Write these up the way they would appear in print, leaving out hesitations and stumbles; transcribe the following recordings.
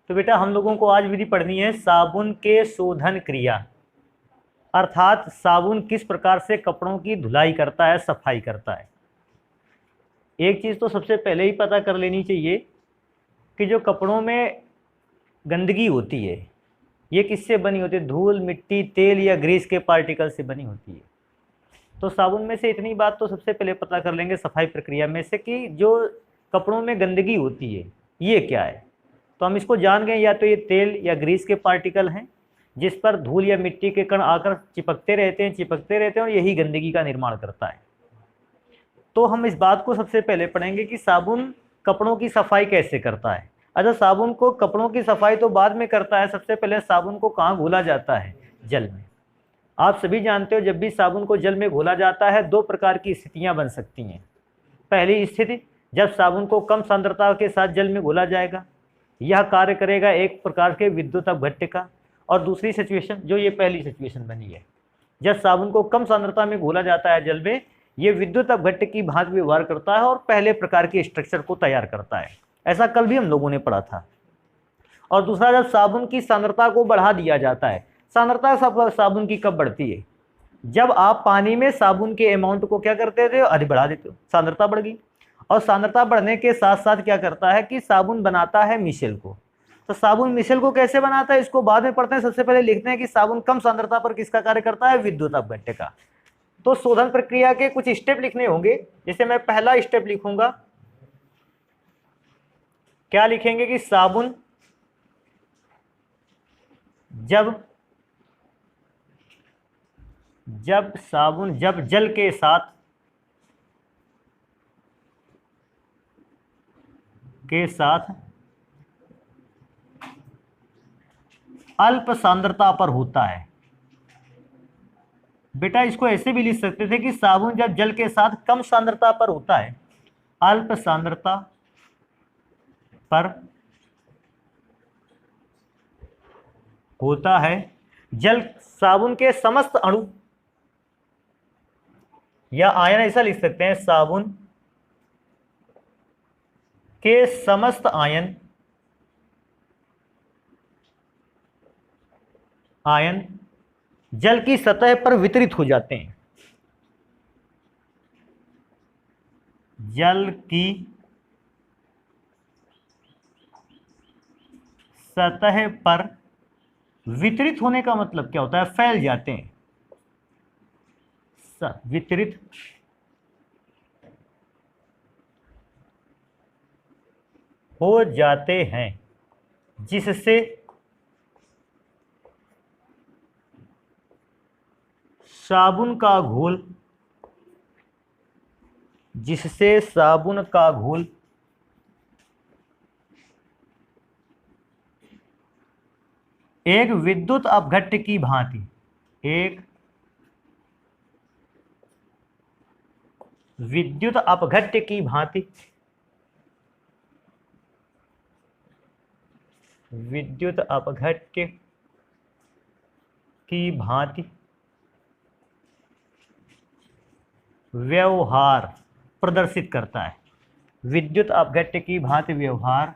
तो बेटा हम लोगों को आज विधि पढ़नी है साबुन के शोधन क्रिया, अर्थात साबुन किस प्रकार से कपड़ों की धुलाई करता है, सफाई करता है। एक चीज़ तो सबसे पहले ही पता कर लेनी चाहिए कि जो कपड़ों में गंदगी होती है ये किससे बनी होती है, धूल, मिट्टी, तेल या ग्रीस के पार्टिकल से बनी होती है। तो साबुन में से इतनी बात तो सबसे पहले पता कर लेंगे सफाई प्रक्रिया में से कि जो कपड़ों में गंदगी होती है ये क्या है। तो हम इसको जान गए, या तो ये तेल या ग्रीस के पार्टिकल हैं जिस पर धूल या मिट्टी के कण आकर चिपकते रहते हैं और यही गंदगी का निर्माण करता है। तो हम इस बात को सबसे पहले पढ़ेंगे कि साबुन कपड़ों की सफाई कैसे करता है। अच्छा, साबुन को कपड़ों की सफाई तो बाद में करता है, सबसे पहले साबुन को कहाँ घोला जाता है, जल में। आप सभी जानते हो जब भी साबुन को जल में घोला जाता है दो प्रकार की स्थितियां बन सकती हैं। पहली स्थिति, जब साबुन को कम सांद्रता के साथ जल में घोला जाएगा, यह कार्य करेगा एक प्रकार के विद्युत अपघट्य का। और दूसरी सिचुएशन, जो ये पहली सिचुएशन बनी है, जब साबुन को कम सांद्रता में घोला जाता है जल में, ये विद्युत अपघट्य की भांति व्यवहार करता है और पहले प्रकार के स्ट्रक्चर को तैयार करता है। ऐसा कल भी हम लोगों ने पढ़ा था। और दूसरा, जब साबुन की सांद्रता को बढ़ा दिया जाता है। सांद्रता साबुन की कब बढ़ती है, जब आप पानी में साबुन के अमाउंट को क्या करते थे, अधिक बढ़ा देते हो, सांद्रता बढ़ गई। और सांद्रता बढ़ने के साथ साथ क्या करता है कि साबुन बनाता है मिशेल को। तो साबुन मिशेल को कैसे बनाता है इसको बाद में पढ़ते हैं, सबसे पहले लिखते हैं कि साबुन कम सांद्रता पर किसका कार्य करता है, विद्युत अपघट्य का। तो शोधन प्रक्रिया के कुछ स्टेप लिखने होंगे। जैसे मैं पहला स्टेप लिखूंगा, क्या लिखेंगे कि साबुन जब जल के साथ अल्प सांद्रता पर होता है। बेटा इसको ऐसे भी लिख सकते थे कि साबुन जब जल के साथ कम सांद्रता पर होता है, अल्प सांद्रता पर होता है, जल साबुन के समस्त अणु या आयन, ऐसा लिख सकते हैं, साबुन के समस्त आयन जल की सतह पर वितरित हो जाते हैं। जल की सतह पर वितरित होने का मतलब क्या होता है, फैल जाते हैं, वितरित हो जाते हैं, जिससे साबुन का घोल एक विद्युत अपघट्य की भांति व्यवहार प्रदर्शित करता है। विद्युत अपघट्य की भांति व्यवहार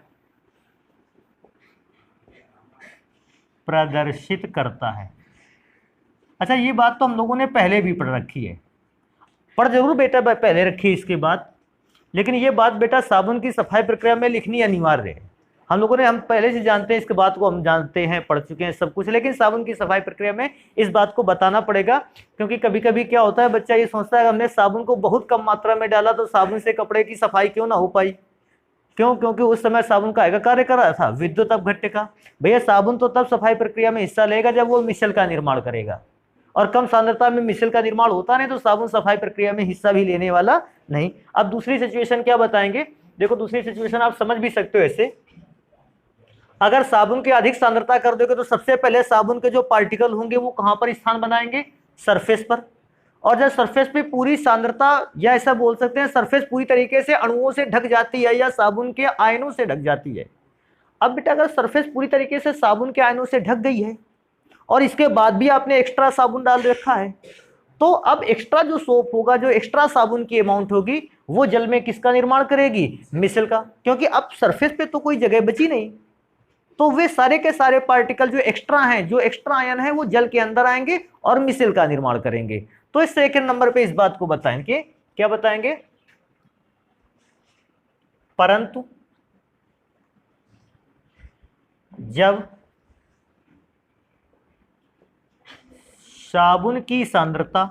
प्रदर्शित करता है। अच्छा, ये बात तो हम लोगों ने पहले भी पढ़ रखी है, पढ़ जरूर बेटा पहले रखी इसके बाद, लेकिन ये बात बेटा साबुन की सफाई प्रक्रिया में लिखनी अनिवार्य है। हम पहले से जानते हैं, इसके बात को हम जानते हैं, पढ़ चुके हैं सब कुछ, लेकिन साबुन की सफाई प्रक्रिया में इस बात को बताना पड़ेगा। क्योंकि कभी कभी क्या होता है, बच्चा ये सोचता है हमने साबुन को बहुत कम मात्रा में डाला तो साबुन से कपड़े की सफाई क्यों ना हो पाई। क्यों? क्योंकि उस समय साबुन का कार्य कर रहा था, विद्युत अपघट्य का। भैया साबुन तो तब सफाई प्रक्रिया में हिस्सा लेगा जब वो मिशेल का निर्माण करेगा, और कम सांद्रता में मिशेल का निर्माण होता नहीं तो साबुन सफाई प्रक्रिया में हिस्सा भी लेने वाला नहीं। अब दूसरी सिचुएशन क्या बताएंगे, देखो दूसरी सिचुएशन आप समझ भी सकते हो ऐसे, अगर साबुन की अधिक सांद्रता कर दोगे तो सबसे पहले साबुन के जो पार्टिकल होंगे वो कहां पर स्थान बनाएंगे, सरफेस पर। और जब सरफेस पे पूरी सांद्रता, या ऐसा बोल सकते हैं सरफेस पूरी तरीके से अणुओं से ढक जाती है या साबुन के आयनों से ढक जाती है। अब बेटा अगर सरफेस पूरी तरीके से साबुन के आयनों से ढक गई है और इसके बाद भी आपने एक्स्ट्रा साबुन डाल रखा है, तो अब एक्स्ट्रा जो सोप होगा, जो एक्स्ट्रा साबुन की अमाउंट होगी, वो जल में किसका निर्माण करेगी, मिशेल का। क्योंकि अब सरफेस पे तो कोई जगह बची नहीं, तो वे सारे के सारे पार्टिकल जो एक्स्ट्रा हैं, जो एक्स्ट्रा आयन है, वो जल के अंदर आएंगे और मिसेल का निर्माण करेंगे। तो इस सेकंड नंबर पे इस बात को बताएंगे, क्या बताएंगे, परंतु जब साबुन की सांद्रता,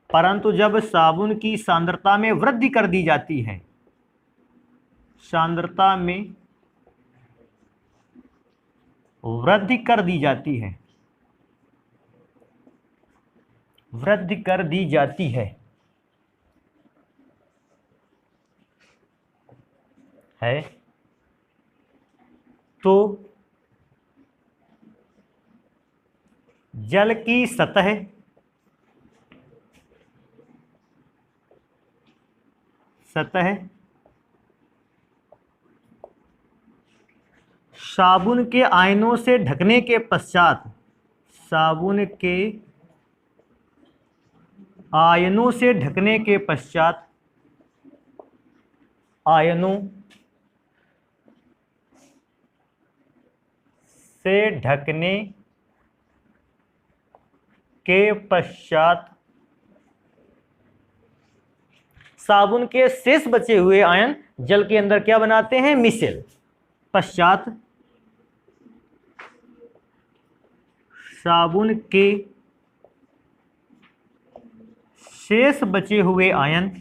परंतु जब साबुन की सांद्रता में वृद्धि कर दी जाती है, सांद्रता में वृद्धि कर दी जाती है, वृद्धि कर दी जाती है तो जल की सतह साबुन के आयनों से ढकने के पश्चात, साबुन के आयनों से ढकने के पश्चात, आयनों से ढकने के पश्चात साबुन के शेष बचे हुए आयन जल के अंदर क्या बनाते हैं, मिसेल। पश्चात साबुन के शेष बचे हुए आयन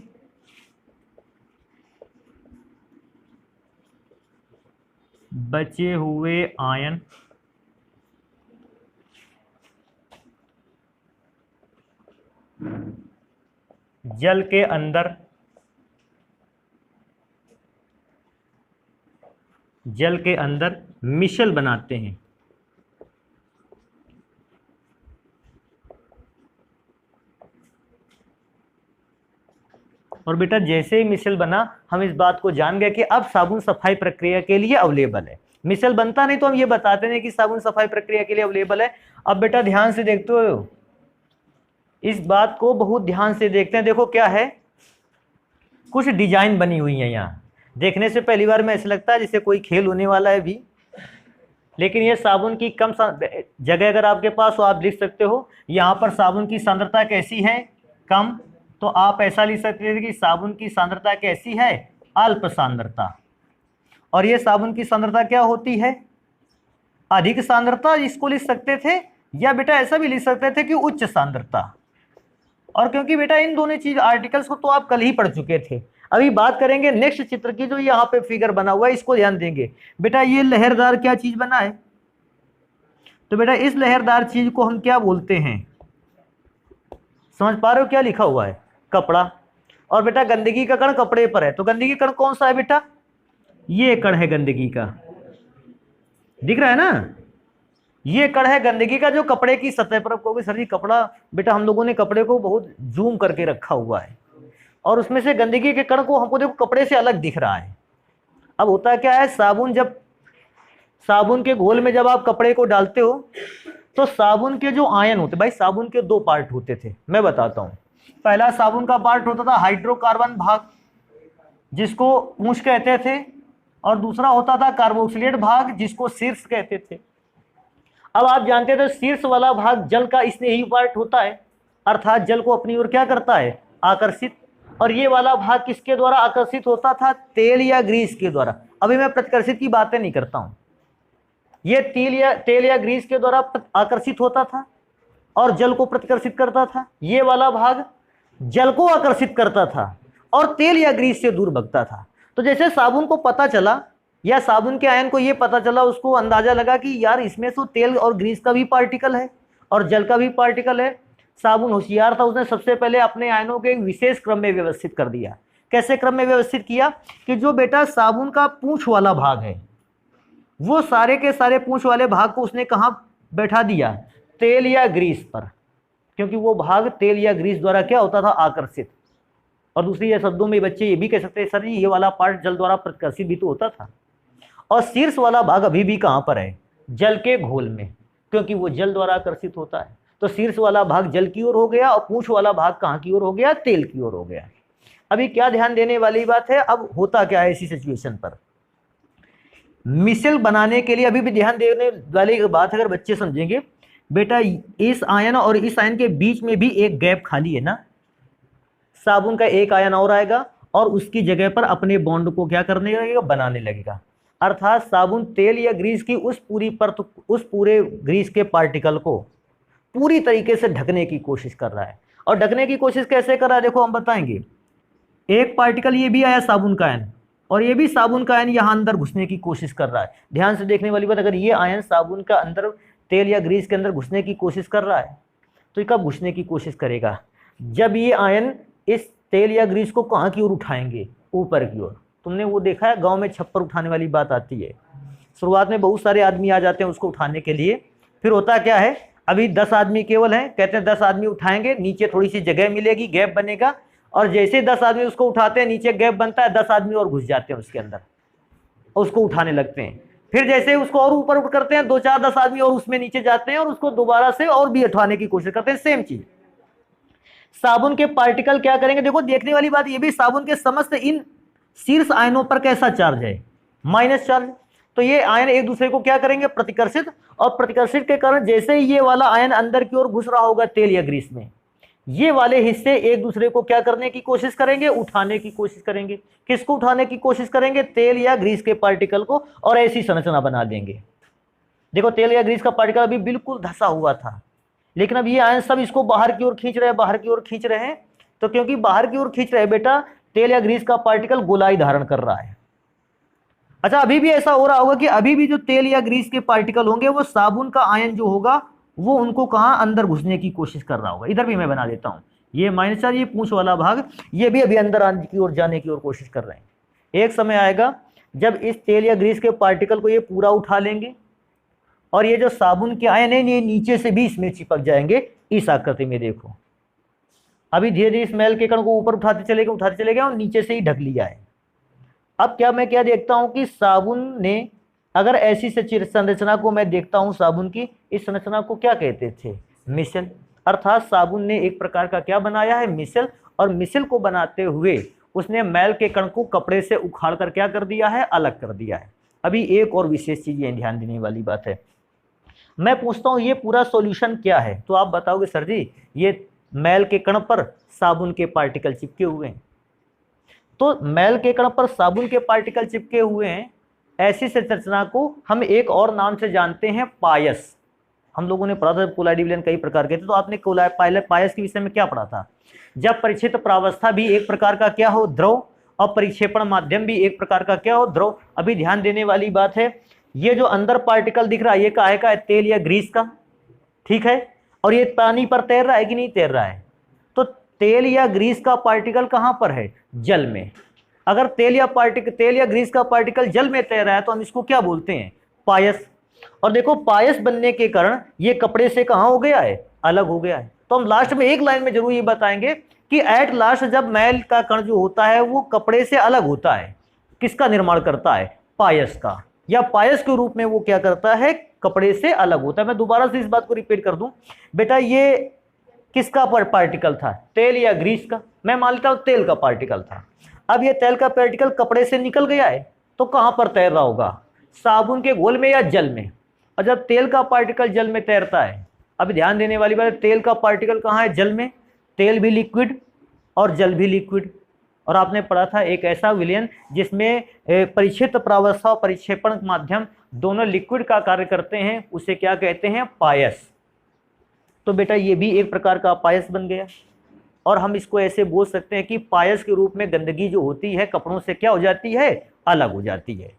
जल के अंदर मिशेल बनाते हैं। और बेटा जैसे ही मिशेल बना, हम इस बात को जान गए कि अब साबुन सफाई प्रक्रिया के लिए अवेलेबल है। मिशेल बनता नहीं तो हम ये बताते नहीं कि साबुन सफाई प्रक्रिया के लिए अवेलेबल है। अब बेटा ध्यान से देखते हो, इस बात को बहुत ध्यान से देखते हैं। देखो क्या है, कुछ डिजाइन बनी हुई है यहाँ। देखने से पहली बार में ऐसा लगता है जैसे कोई खेल होने वाला है भी, लेकिन ये साबुन की कम जगह अगर आपके पास हो आप लिख सकते हो, यहाँ पर साबुन की सांद्रता कैसी है, कम, तो आप ऐसा लिख सकते हैं कि साबुन की सांद्रता कैसी है, अल्प सांद्रता। और ये साबुन की सांद्रता क्या होती है, अधिक सांद्रता, इसको लिख सकते थे, या बेटा ऐसा भी लिख सकते थे कि उच्च सांद्रता। और क्योंकि बेटा इन दोनों चीज आर्टिकल्स को तो आप कल ही पढ़ चुके थे, अभी बात करेंगे नेक्स्ट चित्र की। जो यहाँ पे फिगर बना हुआ है इसको ध्यान देंगे। बेटा ये लहरदार क्या चीज बना है, तो बेटा इस लहरदार चीज को हम क्या बोलते हैं, समझ पा रहे हो क्या लिखा हुआ है, कपड़ा। और बेटा गंदगी का कण कपड़े पर है, तो गंदगी कण कौन सा है बेटा, ये कण है गंदगी का, दिख रहा है ना, ये कण है गंदगी का जो कपड़े की सतह पर। कहोगे सर जी कपड़ा, बेटा हम लोगों ने कपड़े को बहुत जूम करके रखा हुआ है और उसमें से गंदगी के कण को हमको देखो कपड़े से अलग दिख रहा है। अब होता क्या है, साबुन के घोल में जब आप कपड़े को डालते हो तो साबुन के जो आयन होते, भाई साबुन के दो पार्ट होते थे, मैं बताता हूँ। पहला साबुन का पार्ट होता था हाइड्रोकार्बन भाग, जिसको पूंछ कहते थे, और दूसरा होता था कार्बोक्सिलेट भाग, जिसको शीर्ष कहते थे। अब आप जानते थे शीर्ष वाला भाग जल का स्नेही पार्ट होता है, अर्थात जल को अपनी ओर क्या करता है, आकर्षित। और ये वाला भाग किसके द्वारा आकर्षित होता था, तेल या ग्रीस के द्वारा। अभी मैं प्रतिकर्षित की बातें नहीं करता हूं, ये तेल या ग्रीस के द्वारा आकर्षित होता था और जल को प्रतिकर्षित करता था। ये वाला भाग जल को आकर्षित करता था और तेल या ग्रीस से दूर भगता था। तो जैसे साबुन को पता चला, या साबुन के आयन को ये पता चला, उसको अंदाजा लगा कि यार इसमें तो तेल और ग्रीस का भी पार्टिकल है और जल का भी पार्टिकल है। साबुन होशियार था, उसने सबसे पहले अपने आयनों को एक विशेष क्रम में व्यवस्थित कर दिया। कैसे क्रम में व्यवस्थित किया कि जो बेटा साबुन का पूंछ वाला भाग है, वो सारे के सारे पूंछ वाले भाग को उसने कहाँ बैठा दिया, तेल या ग्रीस पर, क्योंकि वो भाग तेल या ग्रीस द्वारा क्या होता था, आकर्षित। और दूसरी शब्दों में बच्चे ये भी कह सकते हैं सर जी ये वाला पार्ट जल द्वारा प्रतिकर्षित भी तो होता था। और शीर्ष वाला भाग अभी भी कहाँ पर है, जल के घोल में, क्योंकि वो जल द्वारा आकर्षित होता है। तो शीर्ष वाला भाग जल की ओर हो गया और पूंछ वाला भाग कहाँ की ओर हो गया, तेल की ओर हो गया। अभी क्या ध्यान देने वाली बात है, अब होता क्या है इसी सिचुएशन पर, मिसल बनाने के लिए अभी भी ध्यान देने वाली बात, अगर बच्चे समझेंगे बेटा, इस आयन और इस आयन के बीच में भी एक गैप खाली है ना, साबुन का एक आयन और आएगा और उसकी जगह पर अपने बॉन्ड को क्या करने लगेगा, बनाने लगेगा। अर्थात साबुन तेल या ग्रीस की उस पूरी परत, उस पूरे ग्रीस के पार्टिकल को पूरी तरीके से ढकने की कोशिश कर रहा है। और ढकने की कोशिश कैसे कर रहा है, देखो हम बताएंगे। एक पार्टिकल ये भी आया साबुन का आयन, और ये भी साबुन का आयन यहां अंदर घुसने की कोशिश कर रहा है। ध्यान से देखने वाली बात, अगर ये आयन साबुन का अंदर तेल या ग्रीस के अंदर घुसने की कोशिश कर रहा है, तो ये कब घुसने की कोशिश करेगा, जब ये आयन इस तेल या ग्रीस को कहाँ की ओर उठाएंगे, ऊपर की ओर। तुमने वो देखा है गांव में छप्पर उठाने वाली बात आती है, शुरुआत में बहुत सारे आदमी आ जाते हैं उसको उठाने के लिए, फिर होता क्या है, अभी 10 आदमी केवल हैं, कहते हैं 10 आदमी उठाएंगे, नीचे थोड़ी सी जगह मिलेगी, गैप बनेगा, और जैसे 10 आदमी उसको उठाते हैं, नीचे गैप बनता है, 10 आदमी और घुस जाते हैं उसके अंदर और उसको उठाने लगते हैं। फिर जैसे उसको और ऊपर उठ करते हैं, 2 4 10 आदमी और उसमें नीचे जाते हैं और उसको दोबारा से और भी उठाने की कोशिश करते हैं। सेम चीज साबुन के पार्टिकल क्या करेंगे, देखो देखने वाली बात ये भी, साबुन के समस्त इन शीर्ष आयनों पर कैसा चार्ज है, माइनस चार्ज। तो ये आयन एक दूसरे को क्या करेंगे, प्रतिकर्षित, और प्रतिकर्षित के कारण जैसे ही ये वाला आयन अंदर की ओर घुस रहा होगा तेल या ग्रीस में, ये वाले हिस्से एक दूसरे को क्या करने की कोशिश करेंगे, उठाने की कोशिश करेंगे। किसको उठाने की कोशिश करेंगे, तेल या ग्रीस के पार्टिकल को, और ऐसी संरचना बना देंगे। देखो तेल या ग्रीस का पार्टिकल अभी बिल्कुल धंसा हुआ था, लेकिन अब ये आयन सब इसको बाहर की ओर खींच रहे हैं, बाहर की ओर खींच रहे हैं। तो क्योंकि बाहर की ओर खींच रहे हैं बेटा, तेल या ग्रीस का पार्टिकल गोलाई धारण कर रहा है। अच्छा, अभी भी ऐसा हो रहा होगा कि अभी भी जो तेल या ग्रीस के पार्टिकल होंगे, वो साबुन का आयन जो होगा वो उनको कहां, अंदर घुसने की कोशिश कर रहा होगा। इधर भी मैं बना देता हूं, ये माइनस चार्ज, ये पूंछ वाला भाग, ये भी अभी अंदर आने की ओर, जाने की ओर कोशिश कर रहे हैं। एक समय आएगा जब इस तेल या ग्रीस के पार्टिकल को ये पूरा उठा लेंगे, और ये जो साबुन के आयन है ये नीचे से भी इसमें चिपक जाएंगे, इस आकृति में देखो। अभी धीरे धीरे इस मैल के कण को ऊपर उठाते चले गए और नीचे से ही ढक लिया है। अब क्या मैं क्या देखता हूं कि साबुन ने, अगर ऐसी संरचना को मैं देखता हूं साबुन की, इस संरचना को क्या कहते थे, मिसल। अर्थात साबुन ने एक प्रकार का क्या बनाया है, मिसल, और मिसल को बनाते हुए उसने मैल के कण को कपड़े से उखाड़ कर क्या कर दिया है, अलग कर दिया है। अभी एक और विशेष चीज ये ध्यान देने वाली बात है, मैं पूछता हूं ये पूरा सॉल्यूशन क्या है, तो आप बताओगे सर जी ये मैल के कण पर साबुन के पार्टिकल चिपके हुए हैं। तो मैल के कण पर साबुन के पार्टिकल चिपके हुए हैं, ऐसी संरचना को हम एक और नाम से जानते हैं, पायस। हम लोगों ने पढ़ा था कोलाइडी विलयन कई प्रकार के थे, तो आपने पायस के विषय में क्या पढ़ा था, जब परिक्षेपित प्रावस्था भी एक प्रकार का क्या हो, द्रव, और परिक्षेपण माध्यम भी एक प्रकार का क्या हो, द्रव। अभी ध्यान देने वाली बात है, ये जो अंदर पार्टिकल दिख रहा है ये काहे का है, तेल या ग्रीस का, ठीक है, और ये पानी पर तैर रहा है कि नहीं तैर रहा है। तो तेल या ग्रीस का पार्टिकल कहां पर है, जल में। अगर तेल या ग्रीस का पार्टिकल जल में तैर रहा है तो हम इसको क्या बोलते हैं, पायस। और देखो पायस बनने के कारण ये कपड़े से कहां हो गया है, अलग हो गया है। तो हम लास्ट में एक लाइन में जरूर ये बताएंगे कि एट लास्ट जब मैल का कण जो होता है वो कपड़े से अलग होता है, किसका निर्माण करता है, पायस का, या पायस के रूप में वो क्या करता है, कपड़े से अलग होता है। मैं दोबारा से इस बात को रिपीट कर दूं बेटा, ये किसका पार्टिकल था, तेल या ग्रीस का, मैं मान लेता हूं तेल का पार्टिकल था। अब ये तेल का पार्टिकल कपड़े से निकल गया है तो कहां पर तैर रहा होगा, साबुन के घोल में या जल में। और जब तेल का पार्टिकल जल में तैरता है, अब ध्यान देने वाली बात है, तेल का पार्टिकल कहां है, जल में, तेल भी लिक्विड और जल भी लिक्विड। और आपने पढ़ा था एक ऐसा विलयन जिसमें परिक्षेपित प्रावस्था और परिक्षेपण माध्यम दोनों लिक्विड का कार्य करते हैं, उसे क्या कहते हैं, पायस। तो बेटा ये भी एक प्रकार का पायस बन गया। और हम इसको ऐसे बोल सकते हैं कि पायस के रूप में गंदगी जो होती है कपड़ों से क्या हो जाती है, अलग हो जाती है।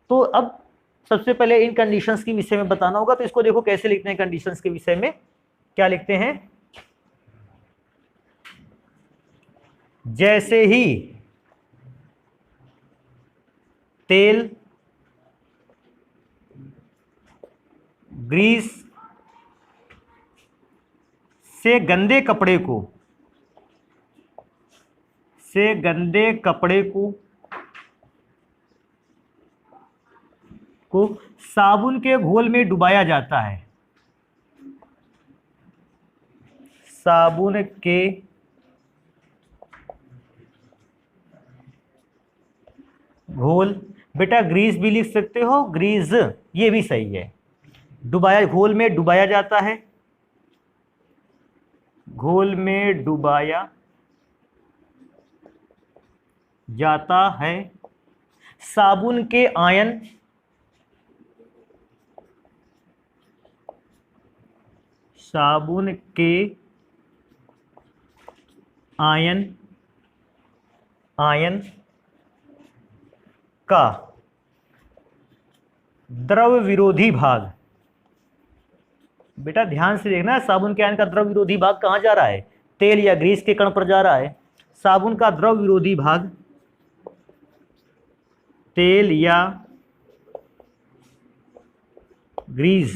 तो अब सबसे पहले इन कंडीशंस के विषय में बताना होगा, तो इसको देखो कैसे लिखते हैं, कंडीशंस के विषय में क्या लिखते हैं, जैसे ही तेल, ग्रीस से गंदे कपड़े को साबुन के घोल में डुबाया जाता है, साबुन के घोल बेटा ग्रीस भी लिख सकते हो, ग्रीज, ये भी सही है। डुबाया, घोल में डुबाया जाता है, घोल में डुबाया जाता है। साबुन के आयन, साबुन के आयन, आयन का द्रव विरोधी भाग, बेटा ध्यान से देखना, साबुन के आयन का द्रव विरोधी भाग कहां जा रहा है? तेल या ग्रीस के कण पर जा रहा है। साबुन का द्रव विरोधी भाग तेल या ग्रीस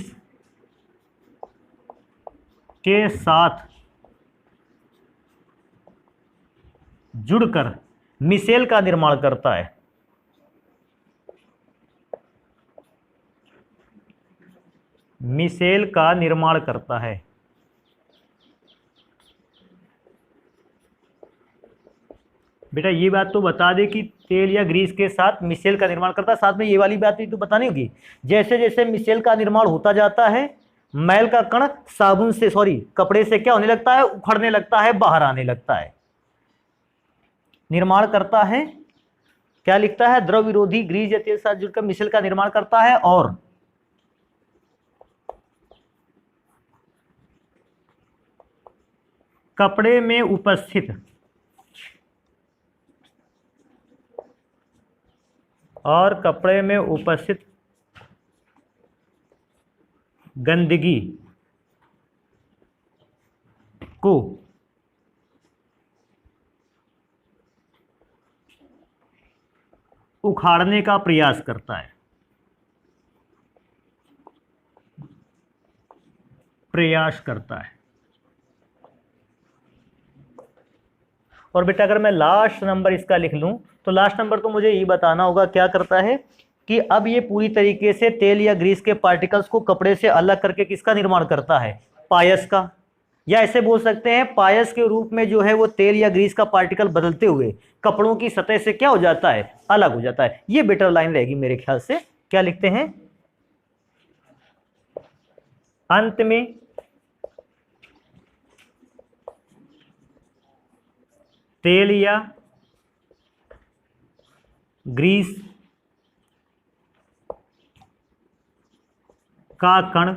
के साथ जुड़कर मिसेल का निर्माण करता है। मिसेल का निर्माण करता है। बेटा ये बात तो बता दे कि तेल या ग्रीस के साथ मिसेल का निर्माण करता है, साथ में ये वाली बात भी तो बतानी होगी, जैसे जैसे मिसेल का निर्माण होता जाता है मैल का कण साबुन से, सॉरी कपड़े से क्या होने लगता है? उखड़ने लगता है, बाहर आने लगता है, निर्माण करता है। क्या लिखता है? द्रव विरोधी ग्रीस या तेल के साथ जुड़कर मिसेल का निर्माण करता है और कपड़े में उपस्थित गंदगी को उखाड़ने का प्रयास करता है, प्रयास करता है। और बेटा अगर मैं लास्ट नंबर इसका लिख लूं तो लास्ट नंबर तो मुझे ये बताना होगा क्या करता है कि अब ये पूरी तरीके से तेल या ग्रीस के पार्टिकल्स को कपड़े से अलग करके किसका निर्माण करता है? पायस का। या ऐसे बोल सकते हैं पायस के रूप में जो है वो तेल या ग्रीस का पार्टिकल बदलते हुए कपड़ों की सतह से क्या हो जाता है? अलग हो जाता है। ये बेटर लाइन रहेगी मेरे ख्याल से। क्या लिखते हैं? अंत में तेल या ग्रीस का कण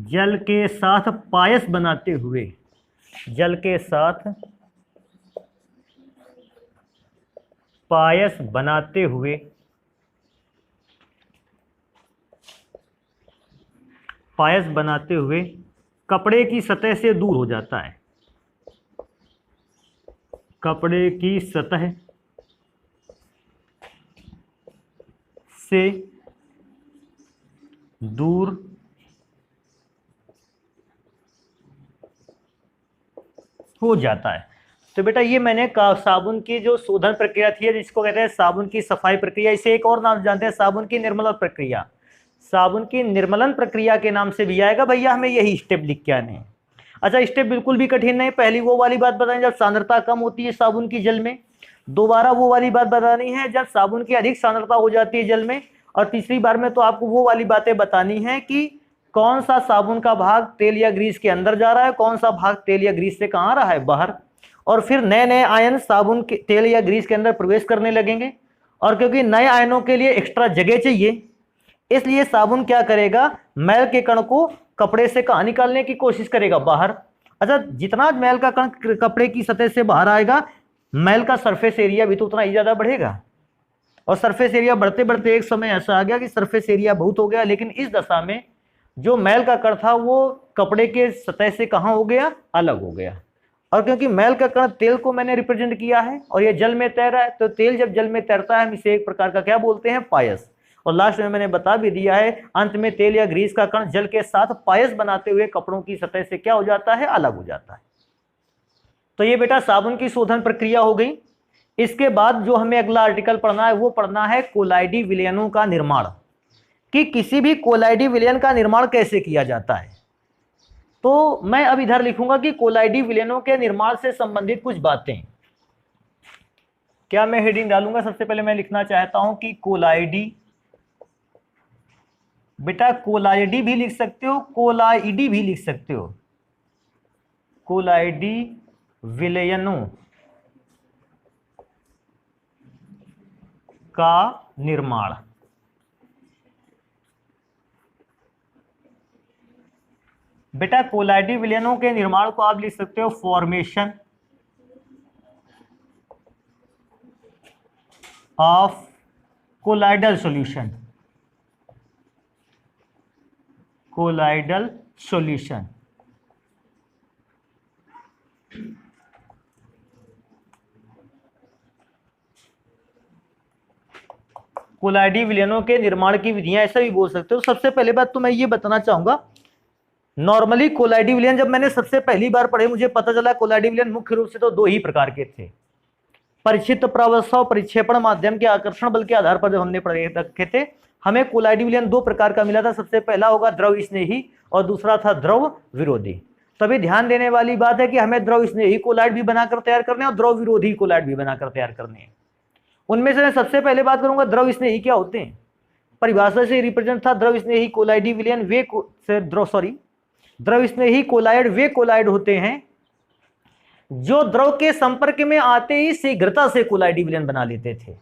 जल के साथ पायस बनाते हुए, जल के साथ पायस बनाते हुए कपड़े की सतह से दूर हो जाता है, कपड़े की सतह से दूर हो जाता है। तो बेटा ये मैंने साबुन की जो शोधन प्रक्रिया थी जिसको कहते हैं साबुन की सफाई प्रक्रिया, इसे एक और नाम जानते हैं साबुन की निर्मलन प्रक्रिया। साबुन की निर्मलन प्रक्रिया के नाम से भी आएगा भैया, हमें यही स्टेप लिख के आने हैं। अच्छा स्टेप बिल्कुल भी कठिन नहीं, पहली वो वाली बात बताएं जब सांद्रता कम होती है साबुन की जल में, दोबारा वो वाली बात बतानी है जब साबुन की अधिक सांद्रता हो जाती है जल में, और तीसरी बार में तो आपको वो वाली बातें बतानी है कि कौन सा साबुन का भाग तेल या ग्रीस के अंदर जा रहा है, कौन सा भाग तेल या ग्रीस से कहाँ आ रहा है? बाहर। और फिर नए नए आयन साबुन के तेल या ग्रीस के अंदर प्रवेश करने लगेंगे, और क्योंकि नए आयनों के लिए एक्स्ट्रा जगह चाहिए इसलिए साबुन क्या करेगा? मैल के कण को कपड़े से कहाँ निकालने की कोशिश करेगा? बाहर। अच्छा जितना मैल का कण कपड़े की सतह से बाहर आएगा मैल का सरफेस एरिया भी तो उतना ही ज्यादा बढ़ेगा, और सरफेस एरिया बढ़ते बढ़ते एक समय ऐसा आ गया कि सरफेस एरिया बहुत हो गया, लेकिन इस दशा में जो मैल का कण था वो कपड़े के सतह से कहाँ हो गया? अलग हो गया। और क्योंकि मैल का कण तेल को मैंने रिप्रेजेंट किया है और ये जल में तैर रहा है, तो तेल जब जल में तैरता है हम इसे एक प्रकार का क्या बोलते हैं? पायस। और लास्ट में मैंने बता भी दिया है अंत में तेल या ग्रीस का कण जल के साथ पायस बनाते हुए कपड़ों की सतह से क्या हो जाता है? अलग हो जाता है। तो ये बेटा साबुन की शोधन प्रक्रिया हो गई। इसके बाद जो हमें अगला आर्टिकल पढ़ना है वो पढ़ना है कोलाइडी विलयनों का निर्माण, कि किसी भी कोलाइडी विलयन का निर्माण कैसे किया जाता है। तो मैं अब इधर लिखूंगा कि कोलाइडी विलयनों के निर्माण से संबंधित कुछ बातें। क्या मैं हेडिंग डालूंगा? सबसे पहले मैं लिखना चाहता हूं कि कोलाइडी, बेटा कोलाइडी भी लिख सकते हो, कोलाइडी भी लिख सकते हो, कोलाइडी विलयनों का निर्माण। बेटा कोलाइडी विलयनों के निर्माण को आप लिख सकते हो formation of colloidal solution, colloidal solution. कोलाइडी विलयनों के निर्माण की विधियां ऐसा भी बोल सकते हो। सबसे पहले बात तो मैं ये बताना चाहूंगा, नॉर्मली कोलाइडी विलयन जब मैंने सबसे पहली बार पढ़े मुझे पता चला कोलाइडी विलयन मुख्य रूप से तो दो ही प्रकार के थे, परिचित प्रावस्था और परिक्षेपण माध्यम के आकर्षण बल के आधार पर जब हमने पढ़े रखे थे, हमें कोलाइडी विलयन दो प्रकार का मिला था। सबसे पहला होगा द्रव स्नेही और दूसरा था द्रव विरोधी। तभी ध्यान देने वाली बात है कि हमें द्रव स्नेही कोलाइड भी बनाकर तैयार करने और द्रव विरोधी कोलाइड भी बनाकर तैयार करने हैं। उनमें से मैं सबसे पहले बात करूंगा द्रव स्नेही क्या होते हैं। परिभाषा से रिप्रेजेंट था द्रव स्नेही कोलाइडी विलयन वे द्रव स्नेही कोलाइड वे कोलाइड होते हैं जो द्रव के संपर्क में आते ही शीघ्रता से कोलाइडी विलयन बना लेते थे।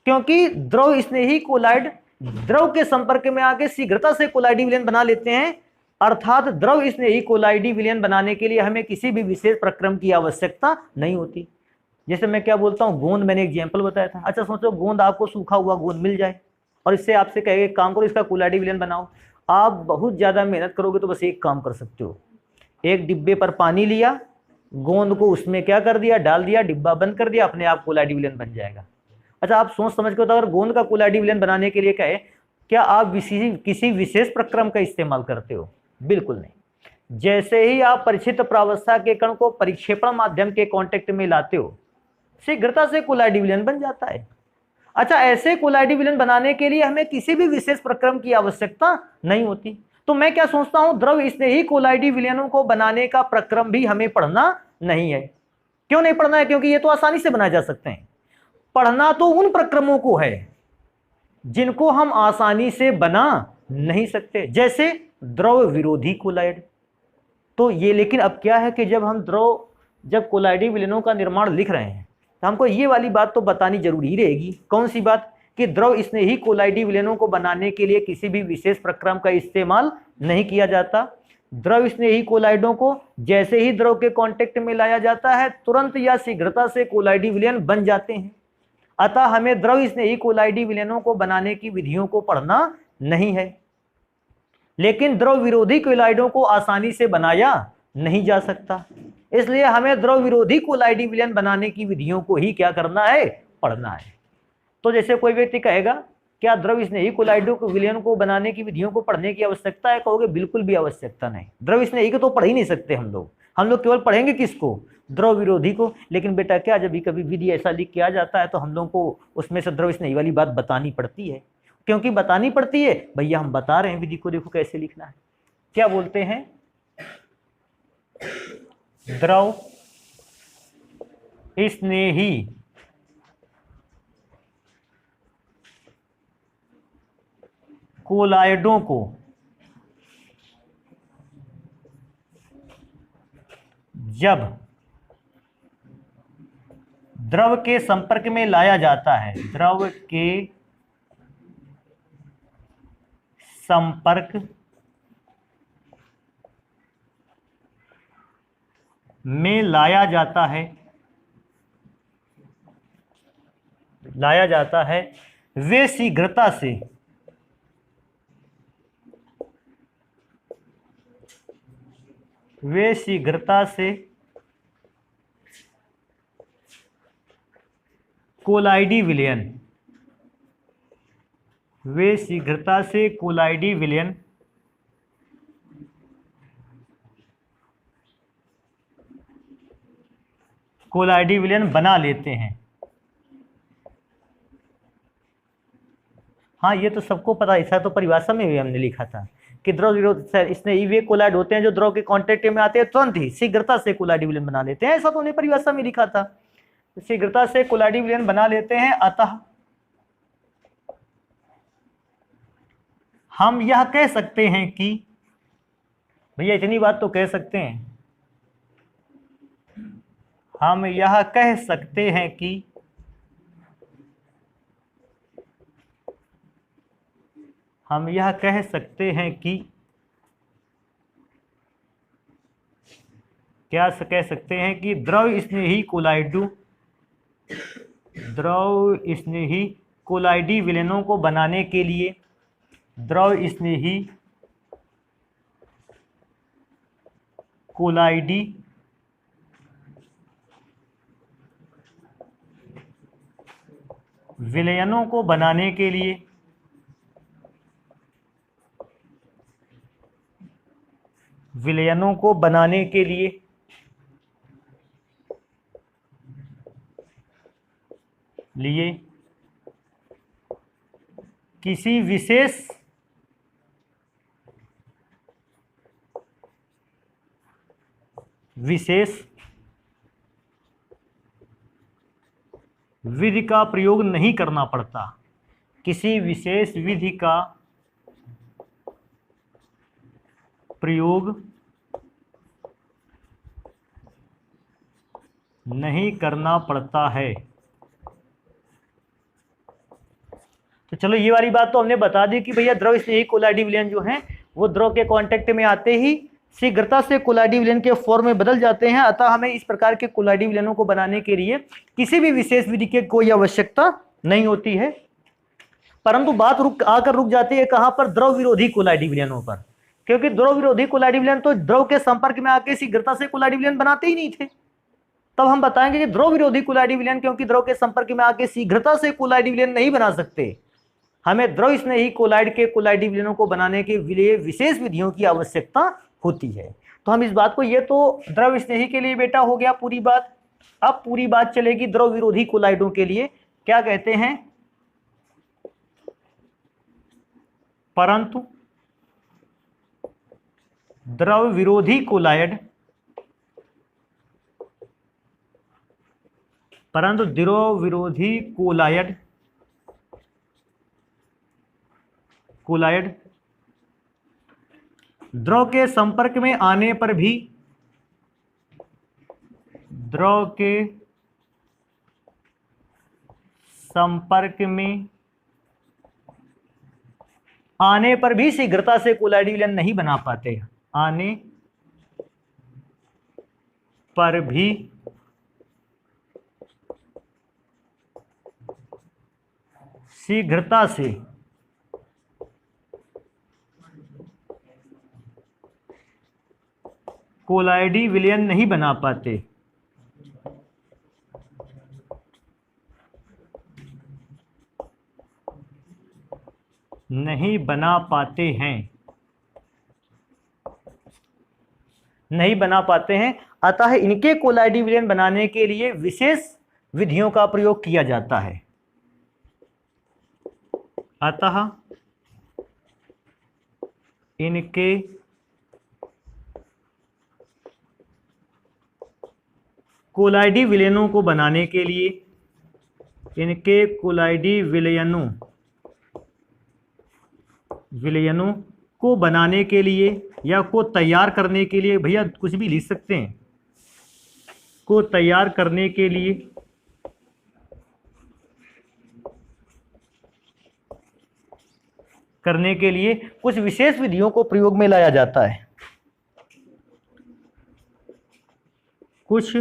क्योंकि द्रव स्नेही कोलाइड द्रव के संपर्क में आके शीघ्रता से कोलाइडी विलयन बना लेते हैं, अर्थात द्रव स्नेही कोलाइडी विलयन बनाने के लिए हमें किसी भी विशेष प्रक्रम की आवश्यकता नहीं होती। जैसे मैं क्या बोलता हूं, गोंद मैंने एग्जाम्पल बताया था। अच्छा सोचो गोंद आपको सूखा हुआ गोंद मिल जाए और इससे आपसे कहेगा काम करो इसका कोलाइडी विलयन बनाओ, आप बहुत ज्यादा मेहनत करोगे तो बस एक काम कर सकते हो, एक डिब्बे पर पानी लिया, गोंद को उसमें क्या कर दिया, डाल दिया, डिब्बा बंद कर दिया, अपने आप कोलाइडी विलयन बन जाएगा। अच्छा आप सोच समझ के, तो अगर गोंद का कोलाइडी विलयन बनाने के लिए कहे, क्या आप किसी विशेष प्रक्रम का इस्तेमाल करते हो? बिल्कुल नहीं। जैसे ही आप परिचित प्रावस्था के कण को परिक्षेपण माध्यम के कांटेक्ट में लाते हो, शीघ्रता से कोलाइडी विलयन बन जाता है। अच्छा ऐसे कोलाइडी विलयन बनाने के लिए हमें किसी भी विशेष प्रक्रम की आवश्यकता नहीं होती। तो मैं क्या सोचता हूं, द्रव स्नेही कोलाइडी विलयनों को बनाने का प्रक्रम भी हमें पढ़ना नहीं है। क्यों नहीं पढ़ना है? क्योंकि ये तो आसानी से बनाए जा सकते हैं। पढ़ना तो उन प्रक्रमों को है जिनको हम आसानी से बना नहीं सकते, जैसे द्रव विरोधी कोलाइड। तो ये लेकिन अब क्या है कि जब कोलाइडी विलयनों का निर्माण लिख रहे हैं तो हमको ये वाली बात तो बतानी जरूरी रहेगी। कौन सी बात? कि द्रव स्नेही कोलाइडी विलयनों को बनाने के लिए किसी भी विशेष प्रक्रम का इस्तेमाल नहीं किया जाता। द्रव स्नेही कोलाइडों को जैसे ही द्रव के कांटेक्ट में लाया जाता है तुरंत या शीघ्रता से कोलाइडी विलयन बन जाते हैं। अतः हमें द्रव स्नेही कोलाइडी विलयनों को बनाने की विधियों को पढ़ना नहीं है। लेकिन द्रव विरोधी कोलाइडों को आसानी से बनाया नहीं जा सकता, इसलिए हमें द्रव विरोधी कोलाइडी विलयन बनाने की विधियों को ही क्या करना है? पढ़ना है। तो जैसे कोई व्यक्ति कहेगा क्या द्रव स्नेही कोलाइडों को विलयन को बनाने की विधियों को पढ़ने की आवश्यकता है? कहोगे बिल्कुल भी आवश्यकता नहीं। द्रव स्नेही को तो पढ़ ही नहीं सकते हम लोग केवल पढ़ेंगे किसको? द्रव विरोधी को। लेकिन बेटा क्या जब भी कभी विधि ऐसा लिख के आ जाता है तो हम लोग को उसमें से द्रव स्नेही वाली बात बतानी पड़ती है। क्योंकि बतानी पड़ती है, भैया हम बता रहे हैं विधि को, देखो कैसे लिखना है। क्या बोलते हैं? द्रव स्नेही कोलाइडों को जब द्रव के संपर्क में लाया जाता है, द्रव के संपर्क में लाया जाता है वे शीघ्रता से कोलाइडी विलयन बना लेते हैं। हाँ ये तो सबको पता, ऐसा तो परिभाषा में भी हमने लिखा था कि द्रव विरोधी स्नेही वे कोलाइड होते हैं जो द्रव के कांटेक्ट में आते हैं तुरंत ही शीघ्रता से कोलाइडी विलयन बना लेते हैं। ऐसा तो उन्हें परिभाषा में लिखा था, शीघ्रता से कोलाइडी विलयन बना लेते हैं। अतः हम यह कह सकते हैं कि, भैया इतनी बात तो कह सकते हैं, हम यह कह सकते हैं कि क्या कह सकते हैं कि द्रव स्नेही कोलाइडी विलयनों को बनाने के लिए द्रव स्नेही कोलाइडी विलयनों को बनाने के लिए किसी विशेष विधि का प्रयोग नहीं करना पड़ता, किसी विशेष विधि का प्रयोग नहीं करना पड़ता है। तो चलो ये वाली बात तो हमने बता दी कि भैया द्रव स्नेही कोलाइडी विलयन जो हैं वो द्रव के कांटेक्ट में आते ही शीघ्रता से कोलाइडी विलयन के फॉर्म में बदल जाते हैं। अतः हमें इस प्रकार के कोलाइडी विलयनों को बनाने के लिए किसी भी विशेष विधि की कोई आवश्यकता नहीं होती है। परंतु बात आकर रुक जाती है कहां पर? द्रव विरोधी कोलाइडी विलयनों पर, क्योंकि द्रव विरोधी कोलाइडी विलयन तो द्रव के संपर्क में आके शीघ्रता से कोलाइडी विलयन बनाते ही नहीं थे। तब हम बताएंगे कि द्रव विरोधी कोलाइडी विलयन क्योंकि द्रव के संपर्क में आके शीघ्रता से कोलाइडी विलयन नहीं बना सकते, हमें द्रव स्नेही कोलाइड के कोलाइडी विलयनों को बनाने के लिए विशेष विधियों की आवश्यकता होती है। तो हम इस बात को, ये तो द्रव स्नेही के लिए बेटा हो गया पूरी बात। अब पूरी बात चलेगी द्रव विरोधी कोलाइडों के लिए। क्या कहते हैं? परंतु द्रव विरोधी कोलाइड द्रव के संपर्क में आने पर भी शीघ्रता से कोलाइडी विलयन नहीं बना पाते। आने पर भी शीघ्रता से कोलाइडी विलयन नहीं बना पाते। नहीं बना पाते हैं। अतः इनके कोलाइडी विलयन बनाने के लिए विशेष विधियों का प्रयोग किया जाता है। अतः इनके कोलाइडी विलयनों को बनाने के लिए, या को तैयार करने के लिए, भैया कुछ भी लिख सकते हैं, को तैयार करने के लिए कुछ विशेष विधियों को प्रयोग में लाया जाता है। कुछ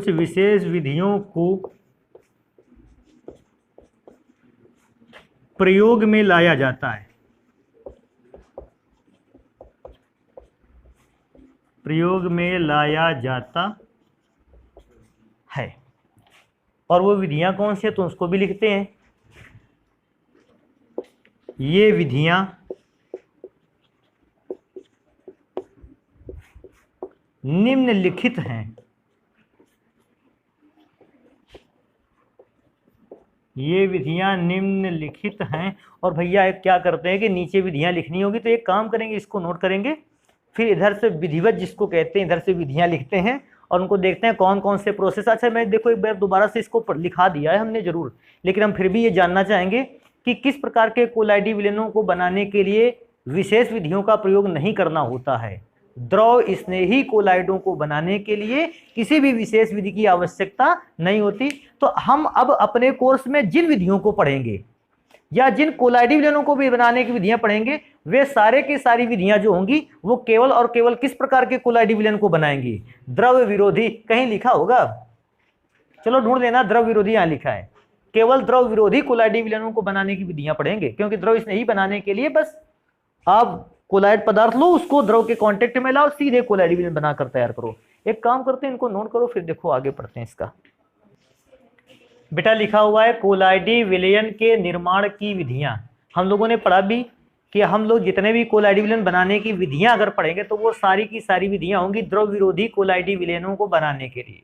विशेष विधियों को प्रयोग में लाया जाता है। और वो विधियां कौन सी है तो उसको भी लिखते हैं। ये विधियां निम्नलिखित हैं। ये विधियां निम्नलिखित हैं। और भैया एक क्या करते हैं कि नीचे विधियां लिखनी होगी, तो एक काम करेंगे, इसको नोट करेंगे, फिर इधर से विधिवत जिसको कहते हैं इधर से विधियां लिखते हैं और उनको देखते हैं कौन कौन से प्रोसेस। अच्छा मैं देखो एक बार दोबारा से इसको लिखा दिया है हमने जरूर, लेकिन हम फिर भी ये जानना चाहेंगे कि किस प्रकार के कोलाइडी विलयनों को बनाने के लिए विशेष विधियों का प्रयोग नहीं करना होता है। द्रव स्नेही कोलाइडों को बनाने के लिए किसी भी विशेष विधि की आवश्यकता नहीं होती। तो हम अब अपने कोर्स में जिन विधियों को पढ़ेंगे या जिन कोलाइडी विलयनों को भी बनाने की विधियां पढ़ेंगे, वे सारे की सारी विधियां जो होंगी वो केवल और केवल किस प्रकार के कोलाइडी विलयन को बनाएंगी, द्रव विरोधी। कहीं लिखा होगा, चलो ढूंढ लेना, द्रव विरोधी यहां लिखा है। केवल द्रव विरोधी कोलाइडी विलयनों को बनाने की विधियां पढ़ेंगे, क्योंकि द्रव स्नेही बनाने के लिए बस आप कोलाइड पदार्थ लो, उसको द्रव के कांटेक्ट में लाओ, सीधे कोलाइडी विलयन बनाकर तैयार करो। एक काम करते हैं, इनको नोट करो, फिर देखो आगे पढ़ते हैं इसका। बेटा लिखा हुआ है कोलाइडी विलयन के निर्माण की विधियां। हम लोगों ने पढ़ा भी कि हम लोग जितने भी कोलाइडी विलयन बनाने की विधियां अगर पढ़ेंगे तो वो सारी की सारी विधियां होंगी द्रव विरोधी कोलाइडी विलयनों को बनाने के लिए,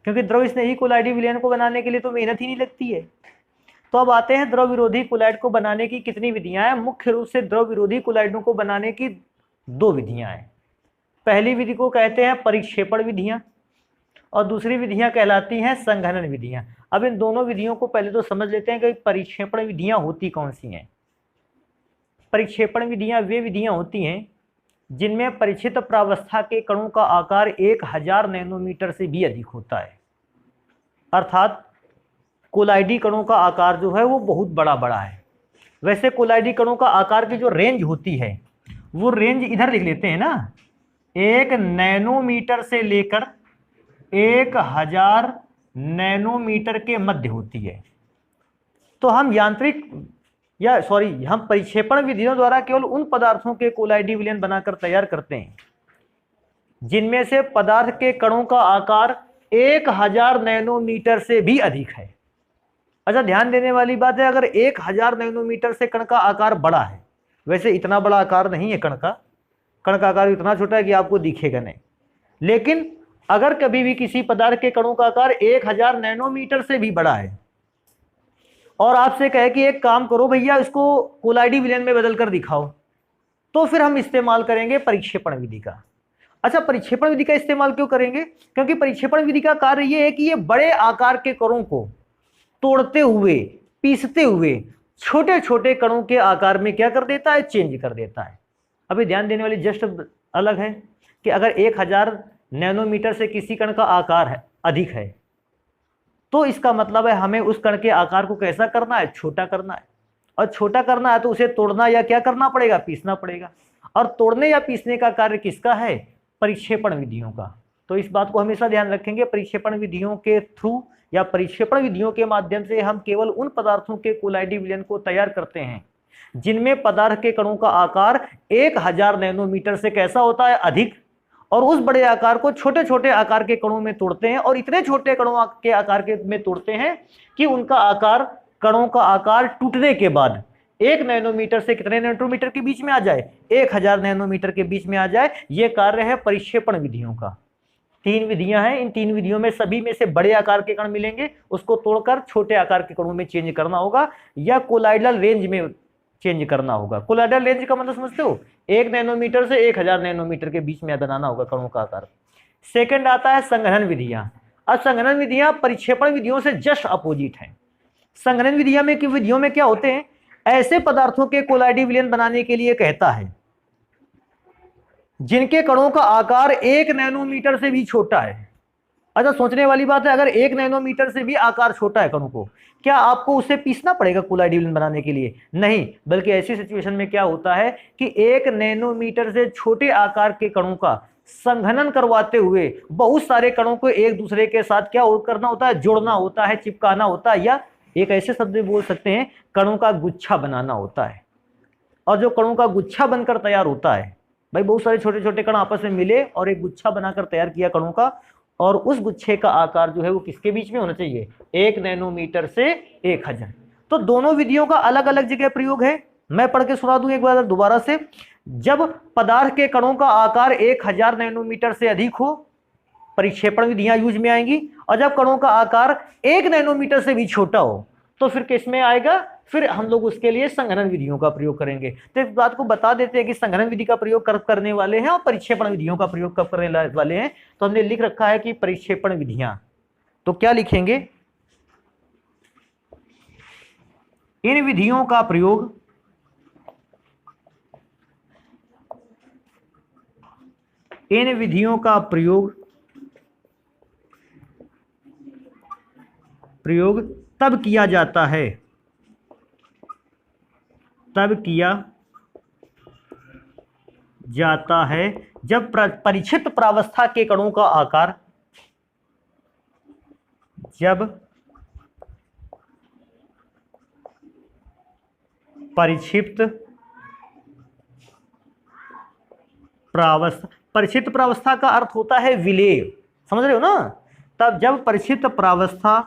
क्योंकि द्रव स्नेही कोलाइडी विलयन को बनाने के लिए तो मेहनत ही नहीं लगती है। तो अब आते हैं द्रव विरोधी कोलाइड को बनाने की कितनी विधियां हैं। मुख्य रूप से द्रव विरोधी कोलाइडों को बनाने की दो विधियां हैं। पहली विधि को कहते हैं परिक्षेपण विधियां और दूसरी विधियां कहलाती हैं संघनन विधियां। अब इन दोनों विधियों को पहले तो समझ लेते हैं कि परिक्षेपण विधियां होती कौन सी हैं। परिक्षेपण विधियां वे विधियां होती हैं जिनमें परिचित प्रावस्था के कणों का आकार 1000 नैनोमीटर से भी अधिक होता है। अर्थात कोलाइडी कणों का आकार जो है वो बहुत बड़ा बड़ा है। वैसे कोलाइडी कणों का आकार की जो रेंज होती है वो रेंज इधर लिख लेते हैं ना, 1 नैनोमीटर से लेकर 1000 नैनोमीटर के मध्य होती है। तो हम हम परिक्षेपण विधियों द्वारा केवल उन पदार्थों के कोलाइडी विलयन बनाकर तैयार करते हैं जिनमें से पदार्थ के कणों का आकार 1000 नैनोमीटर से भी अधिक है। अच्छा ध्यान देने वाली बात है, अगर 1000 नैनोमीटर से कण का आकार बड़ा है, वैसे इतना बड़ा आकार नहीं है कण का आकार इतना छोटा है कि आपको दिखेगा नहीं, लेकिन अगर कभी भी किसी पदार्थ के कणों का आकार 1000 नैनोमीटर से भी बड़ा है और आपसे कहे कि एक काम करो भैया इसको कोलाइडी विलयन में बदल कर दिखाओ, तो फिर हम इस्तेमाल करेंगे परिक्षेपण विधि का। अच्छा परिक्षेपण विधि का इस्तेमाल क्यों करेंगे? क्योंकि परिक्षेपण विधि का कार्य यह है कि ये बड़े आकार के कणों को तोड़ते हुए पीसते हुए छोटे छोटे कणों के आकार में क्या कर देता है, चेंज कर देता है। अभी ध्यान देने वाली जस्ट अलग है कि अगर 1000 नैनोमीटर से किसी कण का आकार है अधिक है तो इसका मतलब है हमें उस कण के आकार को कैसा करना है, छोटा करना है। और छोटा करना है तो उसे तोड़ना या क्या करना पड़ेगा, पीसना पड़ेगा। और तोड़ने या पीसने का कार्य किसका है, परिक्षेपण विधियों का। तो इस बात को हमेशा ध्यान रखेंगे, परिक्षेपण विधियों के थ्रू या परिक्षेपण विधियों के माध्यम से हम केवल उन पदार्थों के कोलाइडी विलयन को तैयार करते हैं जिनमें पदार्थ के कणों का आकार 1000 नैनोमीटर से कैसा होता है, अधिक, और उस बड़े आकार को छोटे छोटे आकार के कणों में तोड़ते हैं और इतने छोटे कणों के आकार के में तोड़ते हैं कि उनका आकार, कणों का आकार टूटने के बाद 1 नैनोमीटर से कितने नैनोमीटर के बीच में आ जाए, 1000 नैनोमीटर के बीच में आ जाए। यह कार्य है परिक्षेपण विधियों का। 3 विधियां हैं, इन 3 विधियों में सभी में से बड़े आकार के कण मिलेंगे, उसको तोड़कर छोटे आकार के कणों में चेंज करना होगा या कोलाइडल रेंज में चेंज करना होगा। कोलाइडल रेंज का मतलब समझते हो, 1 नैनोमीटर से 1000 नैनोमीटर के बीच में बनाना होगा कणों का आकार। सेकंड आता है संघनन विधियां। अब संघनन विधियां परिक्षेपण विधियों से जस्ट अपोजिट हैं। संघनन विधियों में क्या होते हैं, ऐसे पदार्थों के कोलाइडी विलयन बनाने के लिए कहता है जिनके कणों का आकार 1 नैनोमीटर से भी छोटा है। अच्छा सोचने वाली बात है, अगर 1 नैनोमीटर से भी आकार छोटा है कणों को, क्या आपको उसे पीसना पड़ेगा कोलाइडी विलयन बनाने के लिए? नहीं, बल्कि ऐसी सिचुएशन में क्या होता है कि 1 नैनोमीटर से छोटे आकार के कणों का संघनन करवाते हुए बहुत सारे कणों को एक दूसरे के साथ क्या करना होता है, जोड़ना होता है, चिपकाना होता है, या एक ऐसे शब्द में बोल सकते हैं कणों का गुच्छा बनाना होता है। और जो कणों का गुच्छा बनकर तैयार होता है, भाई बहुत सारे छोटे छोटे कण आपस में मिले और एक गुच्छा बनाकर तैयार किया कणों का, और उस गुच्छे का आकार जो है वो किसके बीच में होना चाहिए, 1 नैनोमीटर से 1000। तो दोनों विधियों का अलग अलग जगह प्रयोग है। मैं पढ़ के सुना दूं एक बार दोबारा से। जब पदार्थ के कणों का आकार 1000 नैनोमीटर से अधिक हो, परिक्षेपण विधियां यूज में आएंगी, और जब कणों का आकार 1 नैनोमीटर से भी छोटा हो तो फिर किस में आएगा, फिर हम लोग उसके लिए संघनन विधियों का प्रयोग करेंगे। तो इस बात को बता देते हैं कि संघनन विधि का प्रयोग कब करने वाले हैं और परिक्षेपण विधियों का प्रयोग कब करने वाले हैं। तो हमने लिख रखा है कि परिक्षेपण विधियां, तो क्या लिखेंगे, इन विधियों का प्रयोग इन विधियों का प्रयोग तब किया जाता है, जब परिक्षिप्त प्रावस्था के कणों का आकार, जब परिक्षिप्त प्रावस्था का अर्थ होता है विलेय, समझ रहे हो ना। तब जब परिक्षिप्त प्रावस्था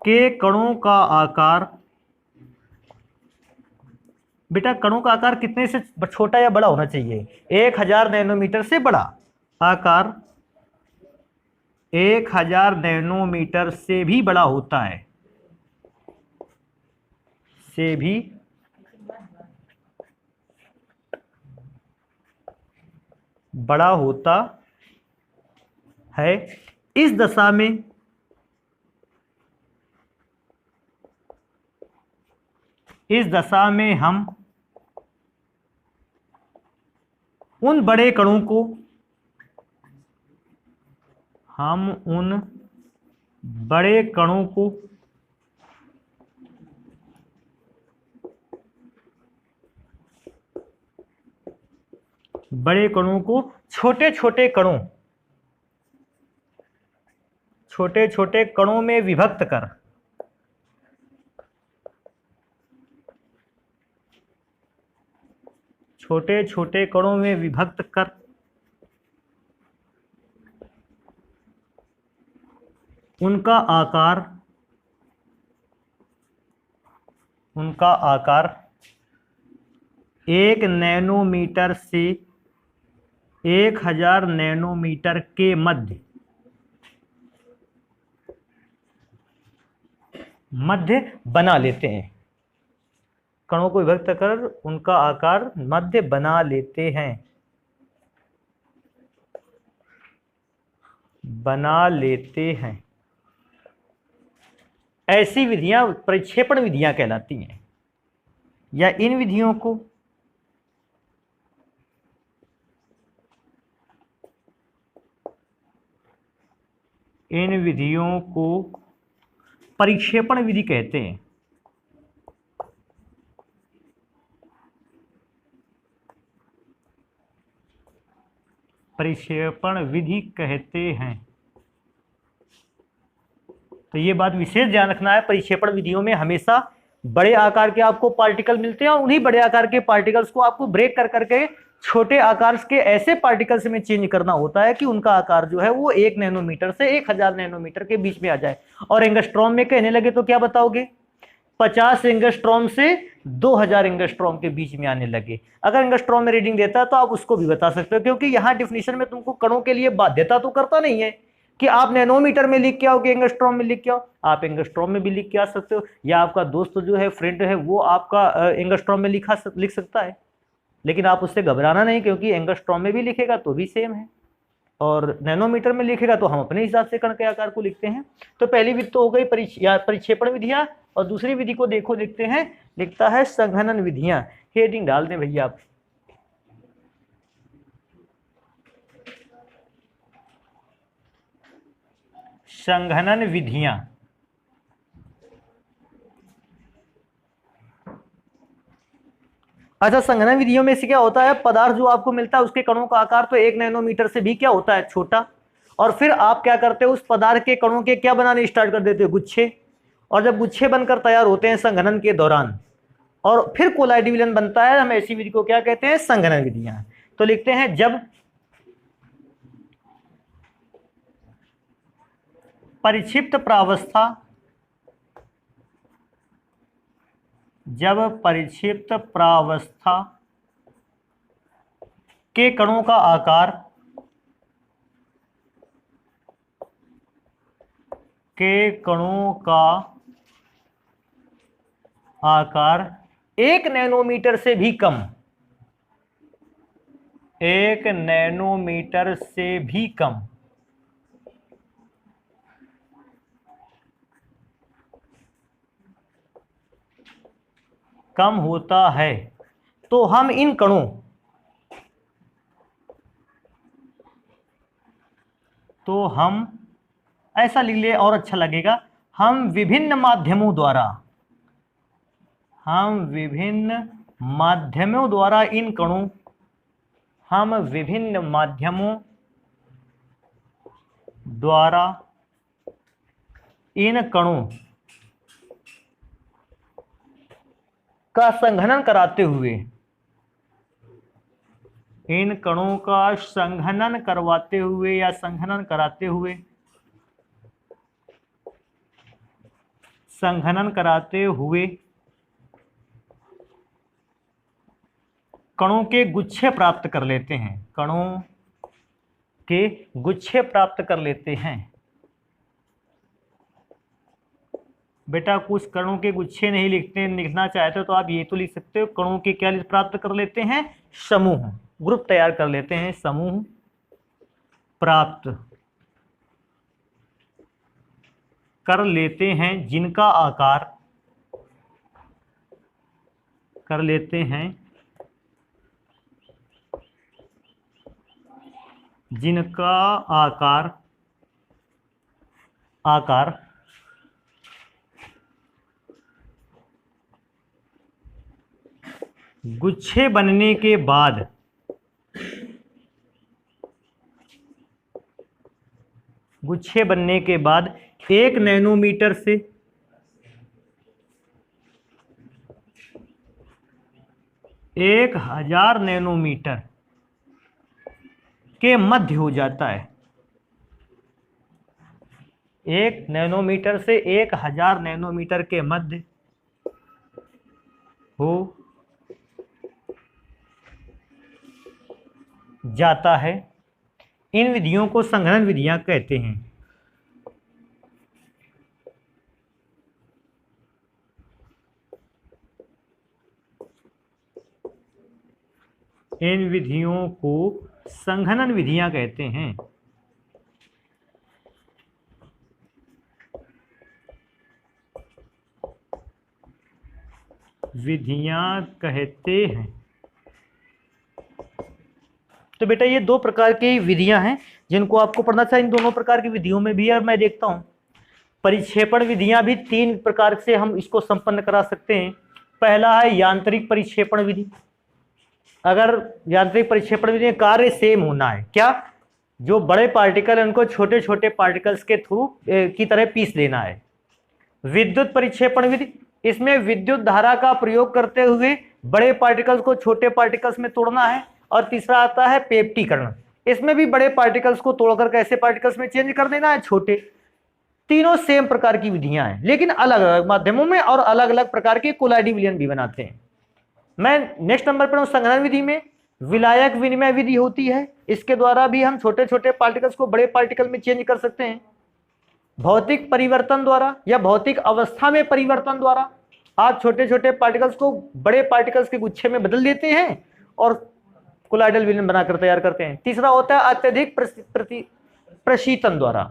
के कणों का आकार, बेटा कणों का आकार कितने से छोटा या बड़ा होना चाहिए, 1000 नैनोमीटर से बड़ा, आकार 1000 नैनोमीटर से भी बड़ा होता है, से भी बड़ा होता है। इस दशा में हम उन बड़े कणों को छोटे छोटे कणों में विभक्त कर, उनका आकार 1 नैनोमीटर से 1000 नैनोमीटर के मध्य बना लेते हैं। कणों को विभक्त कर उनका आकार मध्य बना लेते हैं। ऐसी विधियां परिक्षेपण विधियां कहलाती हैं, या इन विधियों को परिक्षेपण विधि कहते हैं। तो ये बात विशेष ध्यान रखना है, परिक्षेपण विधियों में हमेशा बड़े आकार के आपको पार्टिकल मिलते हैं और उन्हीं बड़े आकार के पार्टिकल्स को आपको ब्रेक कर करके छोटे आकार के ऐसे पार्टिकल्स में चेंज करना होता है कि उनका आकार जो है वो 1 नैनोमीटर से 1000 नैनोमीटर के बीच में आ जाए। और एंगस्ट्रॉम में कहने लगे तो क्या बताओगे, 50 एंगस्ट्रॉम से 2000 एंगस्ट्रॉम के बीच में आने लगे। अगर एंगस्ट्रॉम में रीडिंग देता है तो आप उसको भी बता सकते हो, क्योंकि यहाँ डिफिनीशन में तुमको कणों के लिए बाध्यता तो करता नहीं है कि आप नैनोमीटर में लिख के आओ कि एंगस्ट्रॉम में लिख के आओ। आप एंगस्ट्रॉम में भी लिख के आ सकते हो, या आपका दोस्त जो है, फ्रेंड है, वो आपका एंगस्ट्रॉम में लिख सकता है। लेकिन आप उससे घबराना नहीं, क्योंकि एंगस्ट्रॉम में भी लिखेगा तो भी सेम है और नैनोमीटर में लिखेगा तो हम अपने हिसाब से कण के आकार को लिखते हैं। तो पहली विधि तो हो गई परिक्षेपण विधियां, और दूसरी विधि को देखते हैं, लिखता है संघनन विधियां। हेडिंग डाल दें भैया आप। संघनन विधियां, अच्छा संघनन विधियों में से क्या होता है, पदार्थ जो आपको मिलता है उसके कणों का आकार तो 1 नैनोमीटर से भी क्या होता है, छोटा। और फिर आप क्या करते हो, उस पदार्थ के कणों के क्या बनाने स्टार्ट कर देते हो, गुच्छे। और जब गुच्छे बनकर तैयार होते हैं संघनन के दौरान और फिर कोलाइडी विलयन बनता है, हम ऐसी विधि को क्या कहते हैं, संघनन विधियां। तो लिखते हैं जब परिक्षिप्त प्रावस्था के कणों का आकार के कणों का आकार 1 नैनोमीटर से भी कम, 1 नैनोमीटर से भी कम होता है, तो हम इन कणों, तो हम ऐसा लिख ले और अच्छा लगेगा, हम विभिन्न माध्यमों द्वारा इन कणों, हम विभिन्न माध्यमों द्वारा इन कणों का संघनन कराते हुए, इन कणों का संघनन करवाते हुए या संघनन कराते हुए, संघनन कराते हुए कणों के गुच्छे प्राप्त कर लेते हैं, कणों के गुच्छे प्राप्त कर लेते हैं। बेटा कुछ कणों के गुच्छे नहीं लिखना चाहते हो तो आप ये तो लिख सकते हो, कणों के क्या प्राप्त कर लेते हैं, समूह, ग्रुप तैयार कर लेते हैं, समूह प्राप्त कर लेते हैं जिनका आकार, कर लेते हैं जिनका आकार गुच्छे बनने के बाद गुच्छे बनने के बाद 1 नैनोमीटर से 1000 नैनोमीटर के मध्य हो जाता है। 1 नैनोमीटर से 1000 नैनोमीटर के मध्य हो जाता है। इन विधियों को संघनन विधियां कहते हैं। इन विधियों को संघनन विधियां कहते हैं। विधियां कहते हैं। तो बेटा ये 2 प्रकार की विधियां हैं जिनको आपको पढ़ना चाहिए। इन दोनों प्रकार की विधियों में भी यार मैं देखता हूं परिक्षेपण विधियां भी 3 प्रकार से हम इसको संपन्न करा सकते हैं। पहला है यांत्रिक परिक्षेपण विधि। अगर यांत्रिक परिक्षेपण विधि में कार्य सेम होना है, क्या जो बड़े पार्टिकल है उनको छोटे छोटे पार्टिकल्स के थ्रू की तरह पीस लेना है। विद्युत परिक्षेपण विधि, इसमें विद्युत धारा का प्रयोग करते हुए बड़े पार्टिकल्स को छोटे पार्टिकल्स में तोड़ना है। और तीसरा आता है पेप्टीकरण, इसमें भी बड़े पार्टिकल्स को तोड़कर कैसे पार्टिकल्स में चेंज कर देना है, छोटे। तीनों सेम प्रकार की विधियां हैं लेकिन अलग अलग माध्यमों में और अलग अलग प्रकार के कोलाइडी विलयन भी बनाते हैं। मैं नेक्स्ट नंबर पर हूं संघनन विधि में विलायक विनिमय विधि होती है। इसके द्वारा भी हम छोटे छोटे पार्टिकल्स को बड़े पार्टिकल में चेंज कर सकते हैं। भौतिक परिवर्तन द्वारा या भौतिक अवस्था में परिवर्तन द्वारा आप छोटे छोटे पार्टिकल्स को बड़े पार्टिकल्स के गुच्छे में बदल देते हैं और कोलाइडल विलयन बनाकर तैयार करते हैं। तीसरा होता है अत्यधिक प्रशीतन द्वारा।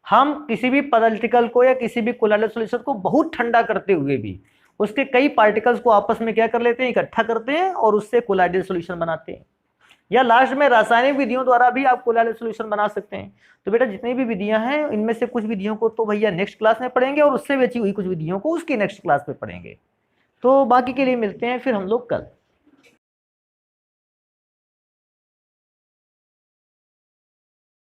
हम किसी भी पार्टिकल को या किसी भी कोलाइडल सॉल्यूशन को बहुत ठंडा करते हुए भी उसके कई पार्टिकल्स को आपस में क्या कर लेते हैं, इकट्ठा करते हैं और उससे कोलाइडल सॉल्यूशन बनाते हैं। या लास्ट में रासायनिक विधियों द्वारा भी आप कोलाइडल सॉल्यूशन बना सकते हैं। तो बेटा जितनी भी विधियां हैं इनमें से कुछ विधियों को तो भैया नेक्स्ट क्लास में पढ़ेंगे और उससे बची हुई कुछ विधियों को उसकी नेक्स्ट क्लास में पढ़ेंगे। तो बाकी के लिए मिलते हैं फिर हम लोग कल।